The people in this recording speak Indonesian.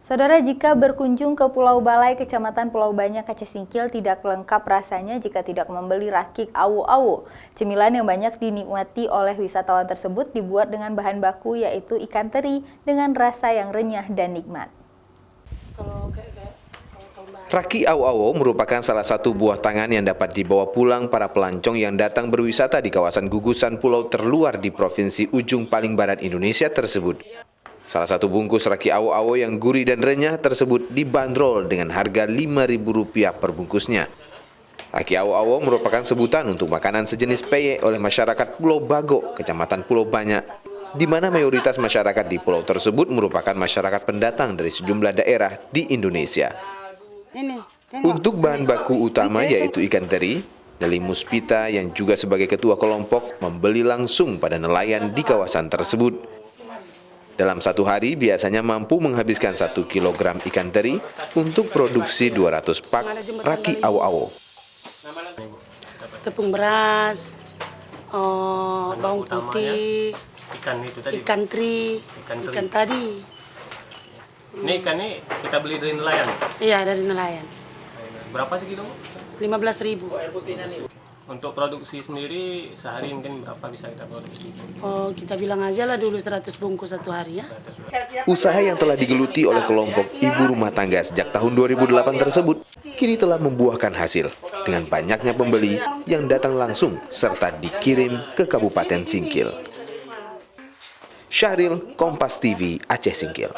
Saudara, jika berkunjung ke Pulau Balai, Kecamatan Pulau Banyak, Aceh Singkil, tidak lengkap rasanya jika tidak membeli rakik awo-awo. Cemilan yang banyak dinikmati oleh wisatawan tersebut dibuat dengan bahan baku yaitu ikan teri dengan rasa yang renyah dan nikmat. Raki awo-awo merupakan salah satu buah tangan yang dapat dibawa pulang para pelancong yang datang berwisata di kawasan gugusan pulau terluar di Provinsi Ujung Paling Barat Indonesia tersebut. Salah satu bungkus raki awo-awo yang gurih dan renyah tersebut dibanderol dengan harga Rp5.000 per bungkusnya. Raki awo-awo merupakan sebutan untuk makanan sejenis peye oleh masyarakat Pulau Bago, Kecamatan Pulau Banyak, di mana mayoritas masyarakat di pulau tersebut merupakan masyarakat pendatang dari sejumlah daerah di Indonesia. Untuk bahan baku utama yaitu ikan teri, Neli Muspita yang juga sebagai ketua kelompok membeli langsung pada nelayan di kawasan tersebut. Dalam satu hari biasanya mampu menghabiskan 1 kilogram ikan teri untuk produksi 200 pak raki awo-awo. Tepung beras, bawang putih, ikan teri, ikan tadi. Ini ikan ini kita beli dari nelayan? Iya, dari nelayan. Berapa sih kilo? 15.000. Untuk produksi sendiri sehari mungkin berapa bisa kita produksi? Oh, kita bilang aja lah dulu 100 bungkus satu hari ya. Usaha yang telah digeluti oleh kelompok ibu rumah tangga sejak tahun 2008 tersebut kini telah membuahkan hasil dengan banyaknya pembeli yang datang langsung serta dikirim ke Kabupaten Singkil. Syahril, Kompas TV, Aceh Singkil.